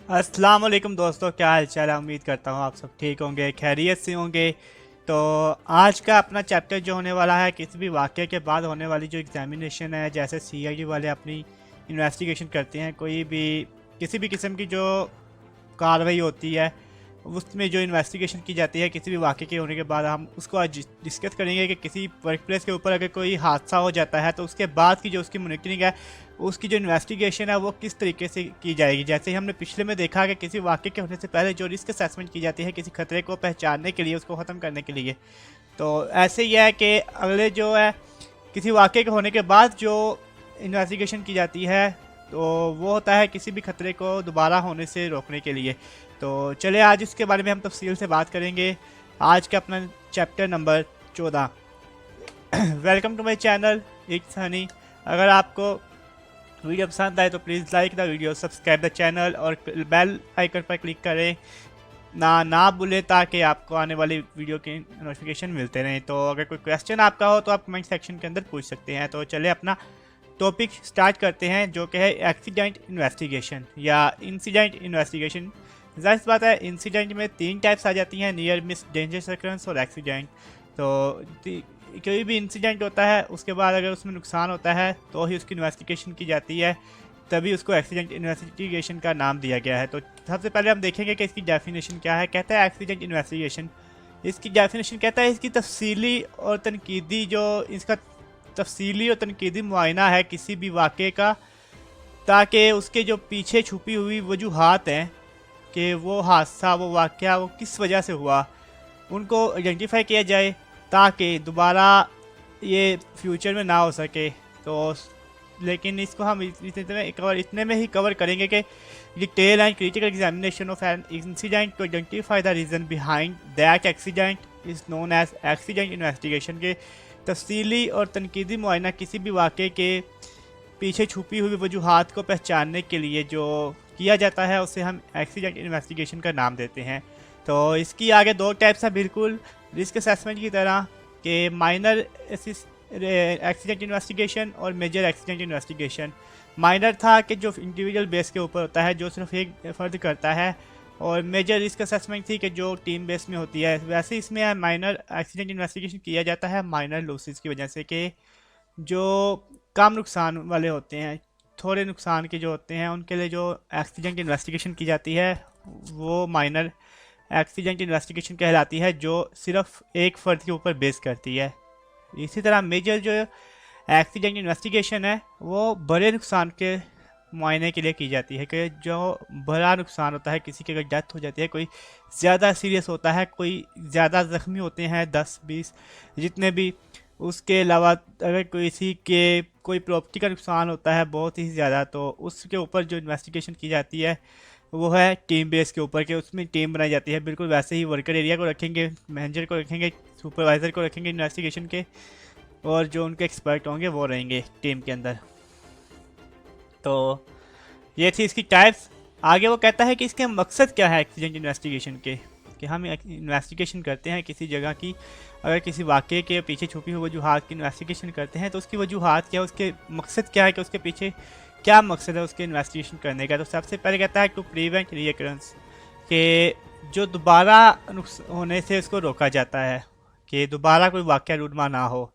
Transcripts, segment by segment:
अस्सलाम वालेकुम दोस्तों, क्या हाल चाल है। उम्मीद करता हूँ आप सब ठीक होंगे, खैरियत से होंगे। तो आज का अपना चैप्टर जो होने वाला है, किसी भी वाक़े के बाद होने वाली जो एग्जामिनेशन है, जैसे सीआईडी वाले अपनी इन्वेस्टिगेशन करते हैं, कोई भी किसी भी किस्म की जो कार्रवाई होती है उसमें जो इन्वेस्टिगेशन की जाती है किसी भी वाक़े के होने के बाद, हम उसको आज डिस्कस करेंगे कि किसी वर्क प्लेस के ऊपर अगर कोई हादसा हो जाता है तो उसके बाद की जो उसकी मॉनिटरिंग है, उसकी जो इन्वेस्टिगेशन है वो किस तरीके से की जाएगी। जैसे हमने पिछले में देखा कि किसी वाक़े के होने से पहले जो रिस्क असेसमेंट की जाती है किसी खतरे को पहचानने के लिए, उसको ख़त्म करने के लिए, तो ऐसे ही है कि अगले जो है किसी वाक़े के होने के बाद जो इन्वेस्टिगेशन की जाती है तो वो होता है किसी भी खतरे को दोबारा होने से रोकने के लिए। तो चलिए आज इसके बारे में हम तफसील से बात करेंगे। आज का अपना chapter number 14। Welcome to my channel it's Honey. अगर आपको वीडियो पसंद आए तो please like the video, subscribe the channel और बेल आइकन पर क्लिक करें ना भूलें, ताकि आपको आने वाली वीडियो की नोटिफिकेशन मिलते रहें। तो अगर कोई क्वेश्चन आपका हो तो आप कमेंट सेक्शन के अंदर पूछ सकते हैं। तो चलिए अपना टॉपिक स्टार्ट करते हैं, जो कि है एक्सीडेंट इन्वेस्टिगेशन या इंसिडेंट इन्वेस्टिगेशन। जाहिर बात है इंसिडेंट में 3 टाइप्स आ जाती हैं, नियर मिस, डेंजरस अकरेंस और एक्सीडेंट। तो कोई भी इंसिडेंट होता है उसके बाद अगर उसमें नुकसान होता है तो ही उसकी इन्वेस्टिगेशन की जाती है, तभी उसको एक्सीडेंट इन्वेस्टिगेशन का नाम दिया गया है। तो सबसे पहले हम देखेंगे कि इसकी डेफिनेशन क्या है। कहता है एक्सीडेंट इन्वेस्टिगेशन, इसकी डेफिनेशन कहता है इसकी तफसीली और तनकीदी जो इसका तफसीली और तनकीदी मुआयना है किसी भी वाक़े का, ताकि उसके जो पीछे छुपी हुई वजूहात हैं कि वो हादसा, वो वाक़या वो किस वजह से हुआ, उनको आइडेंटिफाई किया जाए ताकि दोबारा ये फ्यूचर में ना हो सके। तो लेकिन इसको हम इतने में ही कवर करेंगे कि detail and critical examination of an incident to identify the reason behind that accident is known as accident investigation के तफसीली और तनकीदी मुआयना किसी भी वाक़े के पीछे छुपी हुई वजूहात को पहचानने के लिए जो किया जाता है उसे हम एक्सीडेंट इन्वेस्टिगेशन का नाम देते हैं। तो इसकी आगे 2 टाइप्स हैं, बिल्कुल रिस्क असेसमेंट की तरह कि माइनर एक्सीडेंट इन्वेस्टिगेशन और मेजर एक्सीडेंट इन्वेस्टिगेशन। माइनर था कि जो इंडिविजुअल बेस के ऊपर होता है, जो सिर्फ एक फ़र्द करता है, और मेजर रिस्क असेसमेंट थी कि जो टीम बेस में होती है। वैसे इसमें माइनर एक्सीडेंट इन्वेस्टिगेशन किया जाता है माइनर लॉसेस की वजह से, कि जो कम नुकसान वाले होते हैं, थोड़े नुकसान के जो होते हैं, उनके लिए जो एक्सीडेंट इन्वेस्टिगेशन की जाती है वो माइनर एक्सीडेंट इन्वेस्टिगेशन कहलाती है, जो सिर्फ एक फ़र्द के ऊपर बेस करती है। इसी तरह मेजर जो एक्सीडेंट इन्वेस्टिगेशन है वो बड़े नुकसान के मुआयने के लिए की जाती है, कि जो बड़ा नुकसान होता है, किसी की अगर डेथ हो जाती है, कोई ज़्यादा सीरियस होता है, कोई ज़्यादा ज़ख्मी होते हैं 10-20 जितने भी, उसके अलावा अगर किसी के कोई प्रॉपर्टी का नुकसान होता है बहुत ही ज़्यादा, तो उसके ऊपर जो इन्वेस्टिगेशन की जाती है वो है टीम बेस के ऊपर, कि उसमें टीम बनाई जाती है। बिल्कुल वैसे ही वर्कर एरिया को रखेंगे, मैनेजर को रखेंगे, सुपरवाइज़र को रखेंगे इन्वेस्टिगेशन के, और जो उनके एक्सपर्ट होंगे वो रहेंगे टीम के अंदर। तो ये थी इसकी टाइप्स। आगे वो कहता है कि इसके मकसद क्या है एक्सीडेंट इन्वेस्टिगेशन के, कि हम इन्वेस्टिगेशन करते हैं किसी जगह की, अगर किसी वाक़े के पीछे छुपी हुई वजूहात की इन्वेस्टिगेशन करते हैं तो उसकी वजूहात क्या है, उसके मकसद क्या है, कि उसके पीछे क्या मकसद है उसके इन्वेस्टिगेशन करने का। तो सबसे पहले कहता है टू प्रिवेंट रीअकरेंस, कि जो दोबारा होने से उसको रोका जाता है, कि दोबारा कोई वाक़या रूनमा ना हो,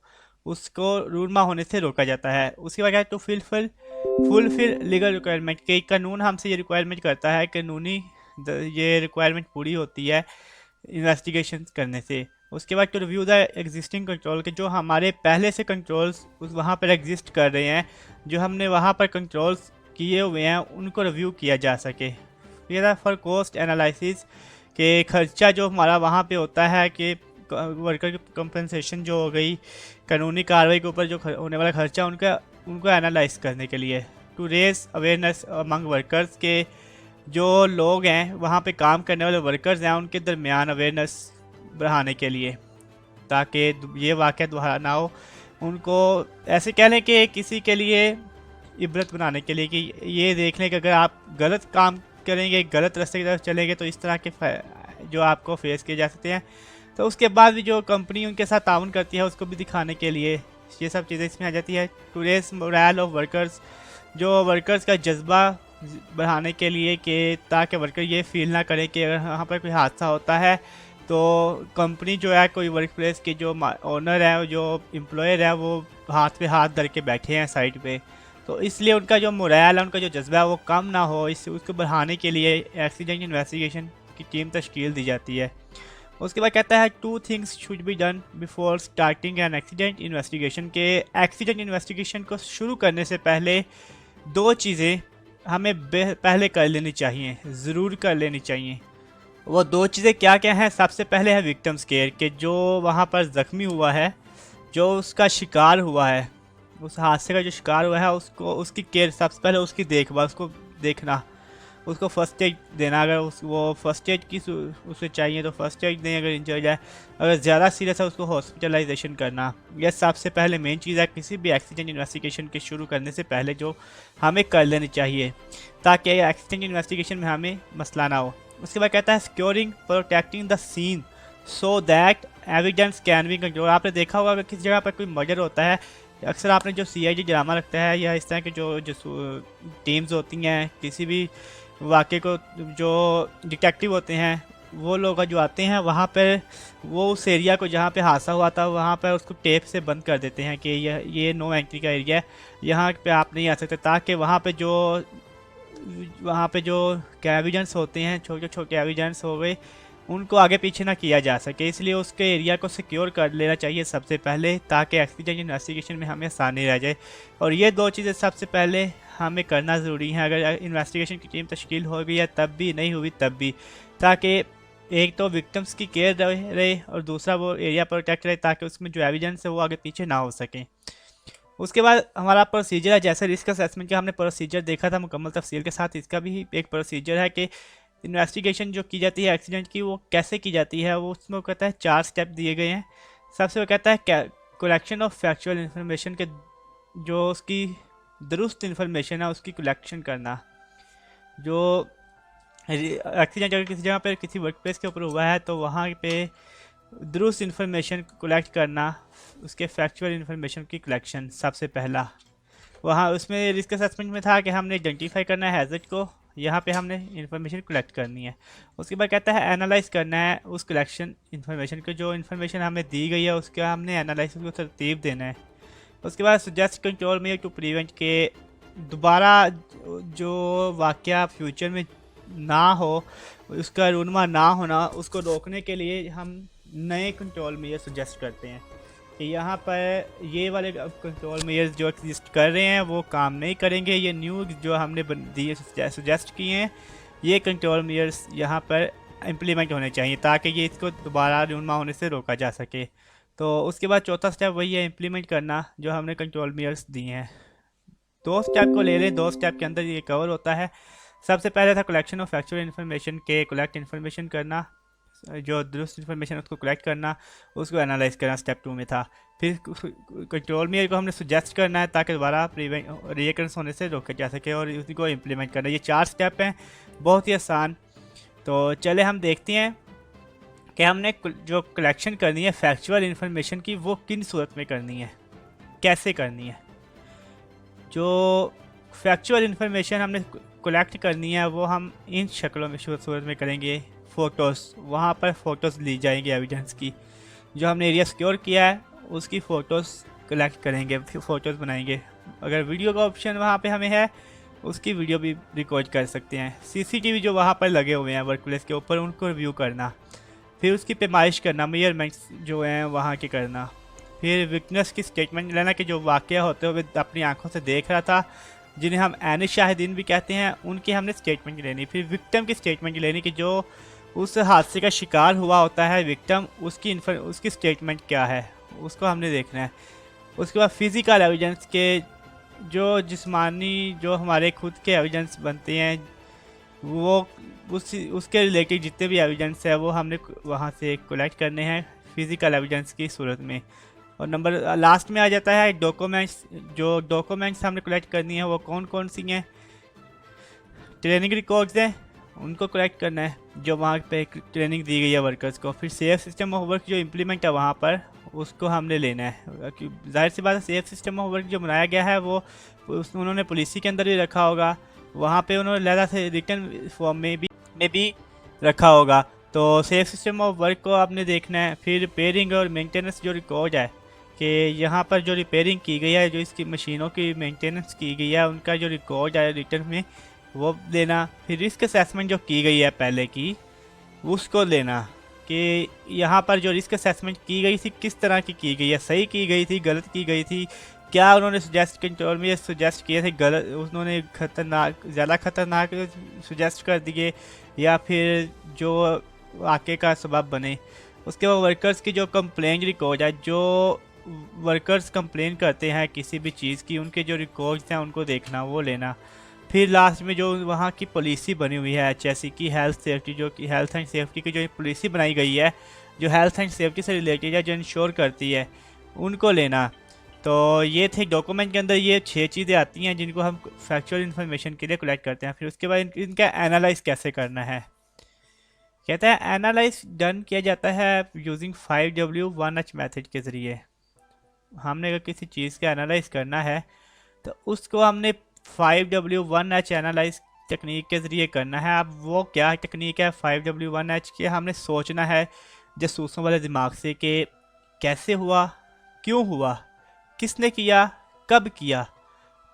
उसको रूनमा होने से रोका जाता है। उसके बाद टू फुलफिल लीगल रिक्वायरमेंट, कि कानून हमसे ये रिक्वायरमेंट करता है, कानूनी ये रिक्वायरमेंट पूरी होती है इन्वेस्टिगेशन करने से। उसके बाद to review the existing control, के जो हमारे पहले से कंट्रोल्स उस वहाँ पर एग्जिस्ट कर रहे हैं, जो हमने वहाँ पर कंट्रोल्स किए हुए हैं उनको रिव्यू किया जा सके। फिर फॉर कॉस्ट एनालिसिस, के खर्चा जो हमारा वहाँ पे होता है, कि वर्कर की कंपनसेशन जो हो गई, कानूनी कार्रवाई के ऊपर जो होने वाला खर्चा, उनको एनालाइज करने के लिए। To raise awareness among workers, के जो लोग हैं वहाँ पे काम करने वाले वर्कर्स हैं उनके दरमियान अवेयरनेस बढ़ाने के लिए, ताकि ये वाक़या दोबारा ना हो। उनको ऐसे कह लें कि किसी के लिए इबरत बनाने के लिए, कि ये देख लें कि अगर आप गलत काम करेंगे, गलत रास्ते की तरफ चलेंगे तो इस तरह के जो आपको फेस किए जा सकते हैं। तो उसके बाद भी जो कंपनी उनके साथ ताउन करती है उसको भी दिखाने के लिए ये सब चीज़ें इसमें आ जाती है। To raise morale of workers, जो वर्कर्स का जज्बा बढ़ाने के लिए कि ताकि वर्कर ये फील ना करें कि अगर यहाँ पर कोई हादसा होता है तो कंपनी जो है, कोई वर्क प्लेस के जो ओनर है, जो एम्प्लॉयर है, वो हाथ पे हाथ धर के बैठे हैं साइड पे। तो इसलिए उनका जो मोरल है, उनका जो जज्बा है वो कम ना हो, उसको बढ़ाने के लिए एक्सीडेंट इन्वेस्टिगेशन की टीम तश्कील दी जाती है। उसके बाद कहता है 2 things should be done before starting an accident investigation, के एक्सीडेंट इन्वेस्टिगेशन को शुरू करने से पहले 2 चीज़ें हमें पहले कर लेनी चाहिए, ज़रूर कर लेनी चाहिए। वो 2 चीज़ें क्या क्या हैं? सबसे पहले है विक्टिम्स केयर, के जो वहाँ पर ज़ख्मी हुआ है, जो उसका शिकार हुआ है, उस हादसे का जो शिकार हुआ है, उसको उसकी केयर, सबसे पहले उसकी देखभाल, उसको देखना, उसको फ़र्स्ट एड देना। अगर वो फ़र्स्ट एड की उसे चाहिए तो फ़र्स्ट एड दें, अगर इंजर्ड है, अगर ज़्यादा सीरियस है उसको हॉस्पिटलाइजेशन करना। यह सबसे पहले मेन चीज़ है किसी भी एक्सीडेंट इन्वेस्टिगेशन के शुरू करने से पहले, जो हमें कर लेनी चाहिए ताकि एक्सीडेंट इन्वेस्टिगेशन में हमें मसला ना हो। उसके बाद कहता है securing protecting the scene so that evidence can be control. आपने देखा होगा अगर किसी जगह पर कोई मर्डर होता है, अक्सर आपने जो CID ड्रामा रखता है या इस तरह के जो टीम्स होती हैं, किसी भी वाक़े को जो डिटेक्टिव होते हैं वो लोग जो आते हैं वहाँ पर, वो उस एरिया को जहाँ पे हादसा हुआ था वहाँ पर उसको टेप से बंद कर देते हैं कि ये नो एंट्री का एरिया है, यहाँ पे आप नहीं आ सकते, ताकि वहाँ पे जो एविडेंस होते हैं, छोटे छोटे एविडेंस हो गए, उनको आगे पीछे ना किया जा सके। इसलिए उसके एरिया को सिक्योर कर लेना चाहिए सबसे पहले, ताकि एक्सीडेंट इन्वेस्टिगेशन में हमें आसानी रह जाए। और ये 2 चीज़ें सबसे पहले हमें करना ज़रूरी है। अगर इन्वेस्टिगेशन की टीम तश्कील हो गई है तब भी, नहीं हुई तब भी, ताकि एक तो विक्टिम्स की केयर रहे और दूसरा वो एरिया प्रोटेक्ट रहे, ताकि उसमें जो एविडेंस है वो आगे पीछे ना हो सके। उसके बाद हमारा प्रोसीजर है, जैसे रिस्क असेसमेंट का हमने प्रोसीजर देखा था मुकम्मल तफसील के साथ, इसका भी एक प्रोसीजर है कि इन्वेस्टिगेशन जो की जाती है एक्सीडेंट की वो कैसे की जाती है। वो उसमें कहता है 4 स्टेप दिए गए हैं। सबसे वो कहता है कलेक्शन ऑफ फैक्चुअल इंफॉर्मेशन के, जो उसकी दुरुस्त इंफॉर्मेशन है उसकी कलेक्शन करना। जो एक्सीडेंट अगर किसी जगह पर किसी वर्क प्लेस के ऊपर हुआ है तो वहाँ पे दुरुस्त इंफॉर्मेशन कलेक्ट करना, उसके फैक्चुअल इंफॉर्मेशन की कलेक्शन सबसे पहला। वहाँ उसमें रिस्क असेसमेंट में था कि हमने आइडेंटिफाई करना है हैज़र्ड को, यहाँ पे हमने इन्फॉर्मेशन कलेक्ट करनी है। उसके बाद कहता है एनालाइज करना है उस कलेक्शन इन्फॉर्मेशन को, जो इन्फॉर्मेशन हमें दी गई है उसका हमने एनालाइज को तरतीब देना है। उसके बाद सजेस्ट कंट्रोल में टू प्रिवेंट के दोबारा जो वाक़या फ्यूचर में ना हो, उसका रूनमा ना होना, उसको रोकने के लिए हम नए कंट्रोल मेयर सजेस्ट करते हैं कि यहाँ पर ये वाले कंट्रोल मेयर्स जो एग्जिस्ट कर रहे हैं वो काम नहीं करेंगे। ये न्यू जो हमने दिए सजेस्ट किए हैं, ये कंट्रोल मेयर्स यहाँ पर इम्प्लीमेंट होने चाहिए ताकि ये इसको दोबारा रूनमा होने से रोका जा सके। तो उसके बाद चौथा स्टेप वही है इम्प्लीमेंट करना जो हमने कंट्रोल मेयर्स दिए हैं। 2 स्टेप को ले लें, 2 स्टेप के अंदर ये कवर होता है। सबसे पहले था कलेक्शन ऑफ फैक्चुअल इन्फॉर्मेशन के, कलेक्ट इन्फॉर्मेशन करना, जो दुरुस्त इन्फॉर्मेशन उसको कलेक्ट करना, उसको एनालाइज करना स्टेप 2 में था। फिर कंट्रोल मेयर को हमने सुजेस्ट करना है ताकि दोबारा रिकरेंस होने से रोका जा सके और उसको इम्प्लीमेंट करना। ये 4 स्टेप हैं, बहुत ही आसान। तो चले हम देखते हैं कि हमने जो कलेक्शन करनी है फैक्चुअल इन्फॉर्मेशन की वो किन सूरत में करनी है, कैसे करनी है। जो फैक्चुअल इन्फॉर्मेशन हमने कलेक्ट करनी है वो हम इन शक्लों में सूरत में करेंगे। फ़ोटोज़, वहाँ पर फ़ोटोज़ ली जाएंगी एविडेंस की, जो हमने एरिया सिक्योर किया है उसकी फ़ोटोज़ कलेक्ट करेंगे, फिर फ़ोटोज़ बनाएंगे। अगर वीडियो का ऑप्शन वहाँ पे हमें है उसकी वीडियो भी रिकॉर्ड कर सकते हैं। CCTV जो वहाँ पर लगे हुए हैं वर्क प्लेस के ऊपर उनको रिव्यू करना, फिर उसकी पैमाइश करना, मेजरमेंट्स जो हैं वहाँ के करना, फिर विटनेस की स्टेटमेंट लेना कि जो वाक़या होते हुए अपनी आंखों से देख रहा था, जिन्हें हम ऐन शाहिदीन भी कहते हैं, उनकी हमने स्टेटमेंट लेनी। फिर विक्टिम की स्टेटमेंट लेनी कि जो उस हादसे का शिकार हुआ होता है विक्टिम, उसकी स्टेटमेंट क्या है उसको हमने देखना है। उसके बाद फिज़िकल एविडेंस के, जो जिस्मानी जो हमारे खुद के एविडेंस बनते हैं वो उसके रिलेटेड जितने भी एविडेंस है वो हमने वहाँ से कलेक्ट करने हैं फिज़िकल एविडेंस की सूरत में। और नंबर लास्ट में आ जाता है डॉक्यूमेंट्स। जो डॉक्यूमेंट्स हमने कलेक्ट करनी है वो कौन कौन सी हैं। ट्रेनिंग रिकॉर्ड्स हैं, उनको कलेक्ट करना है जो वहाँ पे ट्रेनिंग दी गई है वर्कर्स को। फिर सेफ सिस्टम ऑफ वर्क जो इम्प्लीमेंट है वहाँ पर उसको हमने लेना है। जाहिर सी बात है सेफ सिस्टम ऑफ वर्क जो बनाया गया है वो उन्होंने पॉलिसी के अंदर ही रखा होगा, वहाँ पे उन्होंने लहदा से रिटर्न फॉर्म में भी रखा होगा। तो सेफ सिस्टम ऑफ वर्क को आपने देखना है। फिर रिपेयरिंग और मेंटेनेंस जो रिकॉर्ड है कि यहाँ पर जो रिपेयरिंग की गई है, जो इसकी मशीनों की मेंटेनेंस की गई है, उनका जो रिकॉर्ड है रिटर्न में वो लेना। फिर रिस्क असेसमेंट जो की गई है पहले की, उसको लेना कि यहाँ पर जो रिस्क असेसमेंट की गई थी किस तरह की गई है, सही की गई थी, गलत की गई थी, क्या उन्होंने सजेस्ट कंट्रोल में सजेस्ट किए थे गलत, उन्होंने खतरनाक ज़्यादा खतरनाक सजेस्ट कर दिए या फिर जो वाक़े का सबब बने। उसके बाद वर्कर्स की जो कंप्लेंट रिकॉर्ड है, जो वर्कर्स कंप्लेन करते हैं किसी भी चीज़ की, उनके जो रिकॉर्ड्स हैं उनको देखना, वो लेना। फिर लास्ट में जो वहाँ की पॉलिसी बनी हुई है HSE की, हेल्थ सेफ्टी, जो कि हेल्थ एंड सेफ्टी की जो पॉलिसी बनाई गई है, जो हेल्थ एंड सेफ्टी से रिलेटेड है, जो इंश्योर करती है, उनको लेना। तो ये थे डॉक्यूमेंट के अंदर ये 6 चीज़ें आती हैं जिनको हम फैक्चुअल इन्फॉर्मेशन के लिए कलेक्ट करते हैं। फिर उसके बाद इनका एनालाइज कैसे करना है, कहते हैं एनालाइज डन किया जाता है यूजिंग 5W1H मेथड के ज़रिए। हमने अगर किसी चीज़ का एनालाइज करना है तो उसको हमने 5W1H एनालाइज टेक्निक के ज़रिए करना है। अब वो क्या टेक्निक है 5W1H के, हमने सोचना है जासूसों वाले दिमाग से कि कैसे हुआ, क्यों हुआ, किसने किया, कब किया,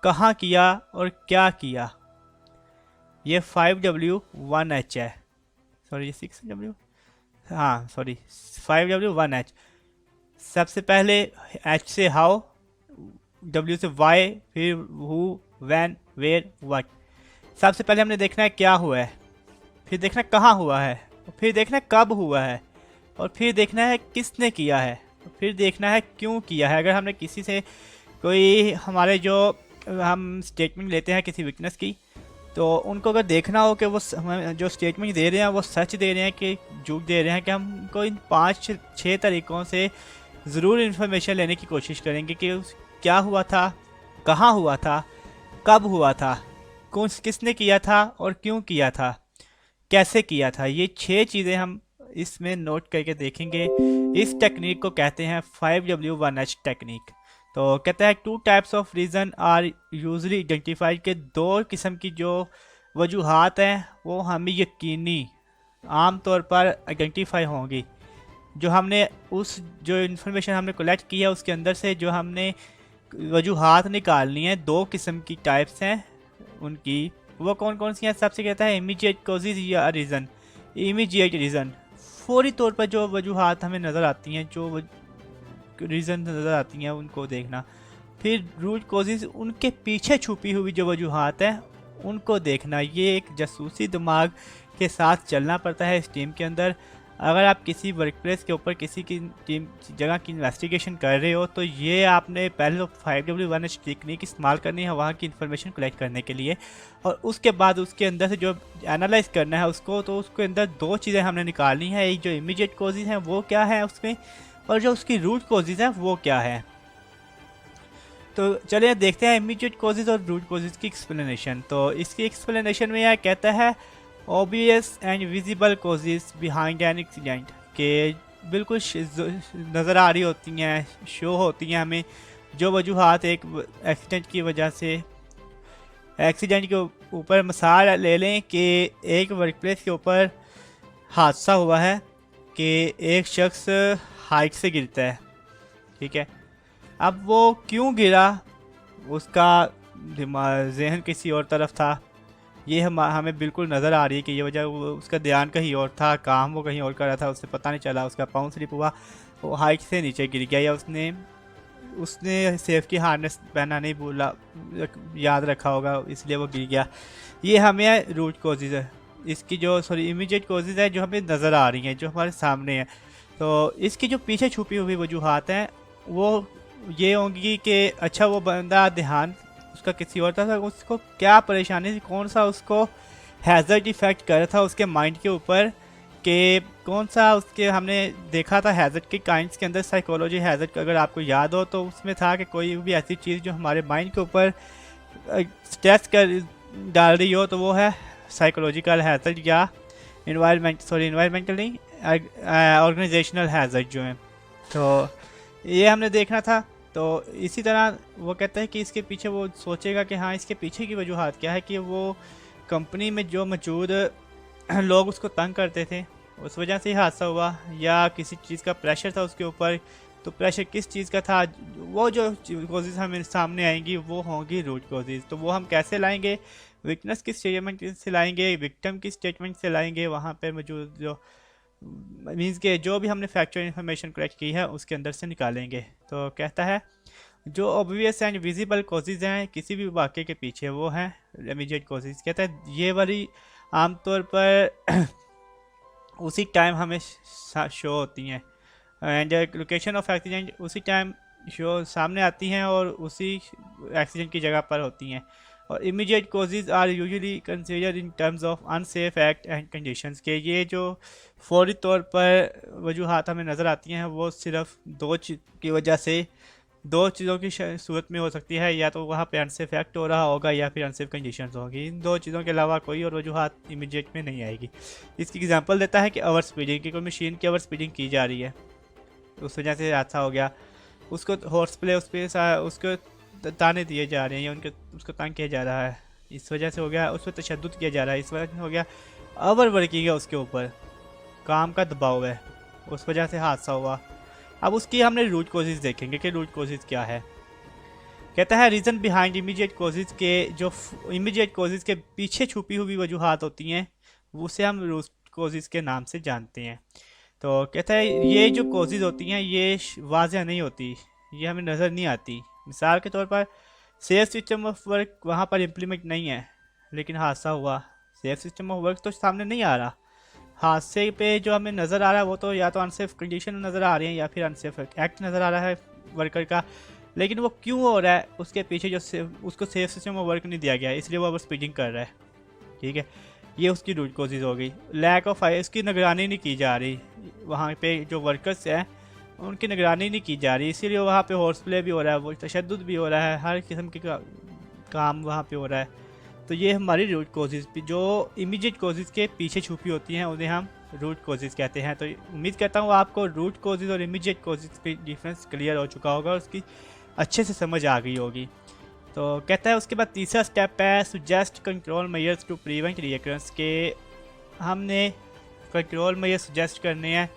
कहाँ किया और क्या किया। ये 5W1H है, सॉरी 6W, हाँ सॉरी 5W1H। सबसे पहले H से हाउ, W से वाई, फिर हु, व्हेन, वेयर, व्हाट। सबसे पहले हमने देखना है क्या हुआ है, फिर देखना कहाँ हुआ है, फिर देखना है कब हुआ है, और फिर देखना है किसने किया है, फिर देखना है क्यों किया है। अगर हमने किसी से कोई हमारे जो हम स्टेटमेंट लेते हैं किसी विटनेस की, तो उनको अगर देखना हो कि वो जो स्टेटमेंट दे रहे हैं वो सच दे रहे हैं कि झूठ दे रहे हैं, कि हमको इन 5-6 तरीक़ों से ज़रूर इन्फॉर्मेशन लेने की कोशिश करेंगे कि क्या हुआ था, कहाँ हुआ था, कब हुआ था, किसने किया था और क्यों किया था, कैसे किया था। ये 6 चीज़ें हम इसमें नोट करके देखेंगे। इस टेक्निक को कहते हैं 5W1H टेक्निक। तो कहते हैं 2 types of reason are usually identified, के 2 किस्म की जो वजूहात हैं वो हमें यकीनी आम तौर पर आइडेंटिफाई होंगी। जो हमने उस जो इन्फॉर्मेशन हमने कलेक्ट की है उसके अंदर से जो हमने वजूहात निकालनी है, 2 किस्म की टाइप्स हैं उनकी। वो कौन कौन सी हैं? सबसे कहता है इमीडिएट कॉजेज या रीज़न। इमीडिएट रीज़न, फौरी तौर पर जो वजूहात हमें नज़र आती हैं, जो रीज़न नज़र आती हैं, उनको देखना। फिर रूट कॉजेज, उनके पीछे छुपी हुई जो वजूहात हैं उनको देखना। ये एक जासूसी दिमाग के साथ चलना पड़ता है इस टीम के अंदर। अगर आप किसी वर्क प्लेस के ऊपर किसी की टीम जगह की इन्वेस्टिगेशन कर रहे हो तो ये आपने पहले तो 5W1H टेक्निक इस्तेमाल करनी है वहाँ की इन्फॉर्मेशन कलेक्ट करने के लिए, और उसके बाद उसके अंदर से जो एनालाइज करना है उसको, तो उसके अंदर 2 चीज़ें हमने निकालनी है। एक जो इमीडिएट कॉजेज हैं वो क्या है उसमें, और जो उसकी रूट कॉजेज हैं वो क्या है। तो चलिए देखते हैं इमीडिएट कॉजेज और रूट कॉजेज की एक्सप्लेनेशन। तो इसकी एक्सप्लेनेशन में यह कहता है obvious and visible causes behind an accident, के बिल्कुल नज़र आ रही होती हैं, शो होती हैं हमें जो वजूहात एक एक्सीडेंट की वजह से। एक्सीडेंट के ऊपर मिसाल ले लें कि एक वर्क प्लेस के ऊपर हादसा हुआ है कि एक शख्स हाइट से गिरता है, ठीक है। अब वो क्यों गिरा, उसका दिमाग जहन किसी और तरफ था, ये हमें बिल्कुल नज़र आ रही है कि ये वजह उसका ध्यान कहीं और था, काम वो कहीं और कर रहा था, उससे पता नहीं चला, उसका पाँव स्लिप हुआ, वो हाइट से नीचे गिर गया, या उसने सेफ्टी हार्नेस पहना नहीं भूला, याद रखा होगा, इसलिए वो गिर गया। ये हमें रूट कॉजेज़ है इसकी, जो इमीडिएट कॉजेज़ है जो हमें नज़र आ रही हैं, जो हमारे सामने है। तो इसकी जो पीछे छुपी हुई वजूहात हैं वो ये होंगी कि अच्छा वो बंदा ध्यान उसका किसी और था, उसको क्या परेशानी थी, कौन सा उसको हैज़र्ड इफ़ेक्ट कर रहा था उसके माइंड के ऊपर, कि कौन सा उसके हमने देखा था हैज़र्ड के काइंड्स के अंदर। साइकोलॉजी हैज़र्ड अगर आपको याद हो तो उसमें था कि कोई भी ऐसी चीज़ जो हमारे माइंड के ऊपर स्ट्रेस कर डाल रही हो तो वो है साइकोलॉजिकल हैज़र्ड, या इन्वायरमेंटल नहीं, ऑर्गेनाइजेशनल हैज़र्ड जो है। तो ये हमने देखना था तो इसी तरह वो कहता है कि इसके पीछे वो सोचेगा कि हाँ इसके पीछे की वजूहत क्या है, कि वो कंपनी में जो मौजूद लोग उसको तंग करते थे, उस वजह से ही हादसा हुआ, या किसी चीज़ का प्रेशर था उसके ऊपर। तो प्रेशर किस चीज़ का था, वो जो कोजेज़ हमें सामने आएंगी वो होंगी रूट कोजेज़। तो वो हम कैसे लाएंगे, विटनेस की स्टेटमेंट से लाएंगे, विक्टिम की स्टेटमेंट से लाएंगे, वहाँ पे मौजूद जो मीन्स के जो भी हमने फैक्चुअल इन्फॉर्मेशन कलेक्ट की है उसके अंदर से निकालेंगे। तो कहता है जो ऑब्वियस एंड विजिबल कोजेज़ हैं किसी भी वाक़े के पीछे, वो हैं इमीडिएट कोजेज़। कहता है ये वाली आमतौर पर उसी टाइम हमें शो होती हैं, एंड लोकेशन ऑफ एक्सीडेंट उसी टाइम शो सामने आती हैं और उसी एक्सीडेंट की जगह पर होती हैं। और immediate causes are usually considered in terms of unsafe act and conditions के ये जो फौरी तौर पर वजूहात हमें नज़र आती हैं वो सिर्फ दो चीज़ की वजह से, दो चीज़ों की सूरत में हो सकती है, या तो वहाँ पे अनसेफ एक्ट हो रहा होगा या फिर अनसेफ कंडीशंस होगी। इन दो चीज़ों के अलावा कोई और वजूहात इमीडिएट में नहीं आएगी। इसकी एग्जांपल देता है कि ओवर स्पीडिंग की, कोई मशीन की ओवर स्पीडिंग की जा रही है, उस वजह से हादसा हो गया, उसको हॉर्स प्ले उस पर उसको ताने दिए जा रहे हैं या उनके उसको तंग किया जा रहा है, इस वजह से हो गया। उस पर तशद्दुद किया जा रहा है, इस वजह से हो गया। ओवर वर्किंग है उसके ऊपर, काम का दबाव है, उस वजह से हादसा हुआ। अब उसकी हमने रूट कोजेज़ देखेंगे कि रूट कोजेज़ क्या है। कहता है रीज़न बिहाइंड इमीडिएट कोजेज़ के, जो इमीडिएट कोजेज़ के पीछे छुपी हुई वजूहात होती हैं उसे हम रूट कोजेज़ के नाम से जानते हैं। तो कहता है ये जो कोजेज़ होती हैं ये वाज़ह नहीं होती, ये हमें नज़र नहीं आती। मिसाल के तौर पर सेफ सिस्टम ऑफ वर्क वहाँ पर इम्प्लीमेंट नहीं है, लेकिन हादसा हुआ, सेफ सिस्टम ऑफ वर्क तो सामने नहीं आ रहा। हादसे पे जो हमें नज़र आ रहा है वो तो या तो अनसेफ कंडीशन नज़र आ रही है या फिर अनसेफ एक्ट नज़र आ रहा है वर्कर का, लेकिन वो क्यों हो रहा है उसके पीछे जो उसको सेफ सिस्टम ऑफ वर्क नहीं दिया गया है, इसलिए वो ओवर स्पीडिंग कर रहा है। ठीक है, ये उसकी रूट कोजेज़ हो गई। लैक ऑफ इसकी निगरानी नहीं की जा रही, वहाँ पे जो वर्कर्स हैं उनकी निगरानी नहीं की जा रही, इसीलिए वहाँ पे हॉर्स प्ले भी हो रहा है, वो तशद्दुद भी हो रहा है, हर किस्म के काम वहाँ पे हो रहा है। तो ये हमारी रूट कोजेज़ जो इमीडिएट कोजेज़ के पीछे छुपी होती हैं उन्हें हम रूट कोजेज़ कहते हैं। तो उम्मीद करता हूँ आपको रूट कोजेज़ और इमीडिएट कोजेज़ की डिफरेंस क्लियर हो चुका होगा और उसकी अच्छे से समझ आ गई होगी। तो कहता है उसके बाद तीसरा स्टेप है suggest control measures to prevent recurrence के, हमने कंट्रोल मेजर सजेस्ट करने हैं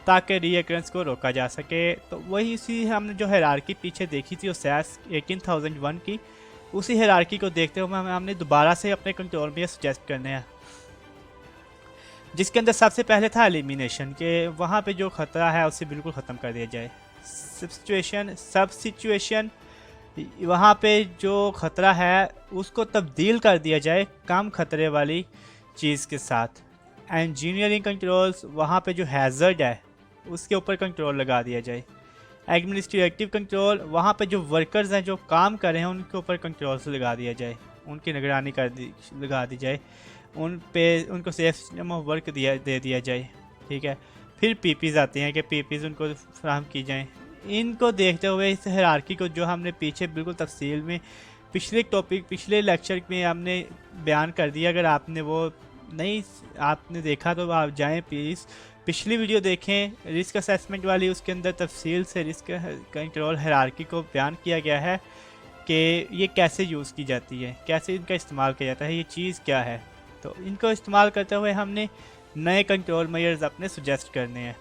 ताकि रीअकरेंस को रोका जा सके। तो वही इसी हमने जो हायरार्की पीछे देखी थी उस SASS 18001 की, उसी हायरार्की को देखते हुए हमने दोबारा से अपने कंट्रोल मेजर सजेस्ट करने हैं, जिसके अंदर सबसे पहले था एलिमिनेशन के, वहाँ पे जो ख़तरा है उसे बिल्कुल ख़त्म कर दिया जाए। सब सिचुएशन वहाँ पे जो ख़तरा है उसको तब्दील कर दिया जाए कम ख़तरे वाली चीज़ के साथ। इंजीनियरिंग कंट्रोल्स, वहाँ पे जो हैज़र्ड है उसके ऊपर कंट्रोल लगा दिया जाए। एडमिनिस्ट्रेटिव कंट्रोल, वहाँ पे जो वर्कर्स हैं जो काम कर रहे हैं उनके ऊपर कंट्रोल्स लगा दिया जाए, उनकी निगरानी लगा दी जाए, उन पे उनको सेफ सिस्टम ऑफ वर्क दे दिया जाए। ठीक है, फिर पीपीज़ आते हैं कि पीपीज़ उनको फराहम की जाएँ। इनको देखते हुए इस हायरार्की को जो हमने पीछे बिल्कुल तफसील में पिछले लेक्चर में हमने बयान कर दिया, अगर आपने वो नहीं आपने देखा तो आप जाएं प्लीज़ पिछली वीडियो देखें रिस्क असेसमेंट वाली, उसके अंदर तफसील से रिस्क कंट्रोल हायरार्की को बयान किया गया है कि ये कैसे यूज़ की जाती है, कैसे इनका इस्तेमाल किया जाता है, ये चीज़ क्या है। तो इनको इस्तेमाल करते हुए हमने नए कंट्रोल मेजर्स अपने सजेस्ट करने हैं।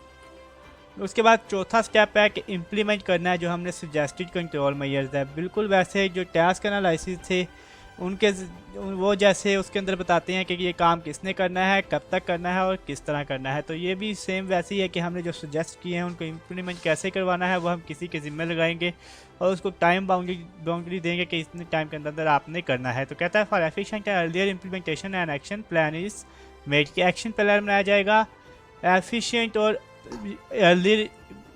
उसके बाद चौथा स्टेप है कि इम्प्लीमेंट करना है जो हमने सजेस्टेड कंट्रोल मेजर्स है, बिल्कुल वैसे जो टास्क एनालिसिस थे उनके वो जैसे उसके अंदर बताते हैं कि ये काम किसने करना है, कब तक करना है और किस तरह करना है। तो ये भी सेम वैसे ही है कि हमने जो सजेस्ट किए हैं उनको इम्प्लीमेंट कैसे करवाना है वो हम किसी के ज़िम्मे लगाएंगे और उसको टाइम बाउंड्री देंगे कि इतने टाइम के अंदर आपने करना है। तो कहता है for efficient earlier implementation and action plan is made, कि एक्शन प्लान बनाया जाएगा एफिशिएंट और अर्ली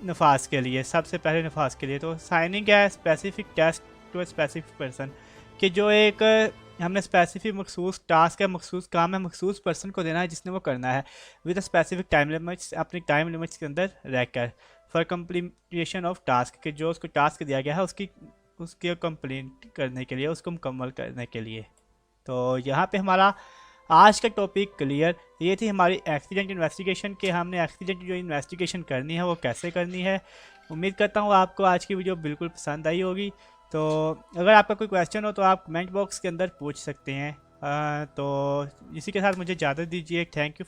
नफाज के लिए, सबसे पहले नफाज के लिए। तो साइनिंग है specific test to specific person, कि जो एक हमने स्पेसिफिक मखसूस टास्क है, मखसूस काम है, मखसूस पर्सन को देना है जिसने वो करना है विद स्पेसिफिक टाइम लिमिट्स, अपनी टाइम लिमिट्स के अंदर रहकर, फॉर कंप्लीशन ऑफ टास्क, कि जो उसको टास्क दिया गया है उसकी कंप्लीट करने के लिए, उसको मुकम्मल करने के लिए। तो यहाँ पे हमारा आज का टॉपिक क्लियर, ये थी हमारी एक्सीडेंट इन्वेस्टिगेशन के हमने एक्सीडेंट जो इन्वेस्टिगेशन करनी है वो कैसे करनी है, उम्मीद करता हूँ आपको आज की वीडियो बिल्कुल पसंद आई होगी। तो अगर आपका कोई क्वेश्चन हो तो आप कमेंट बॉक्स के अंदर पूछ सकते हैं। तो इसी के साथ मुझे इजाज़त दीजिए। Thank you.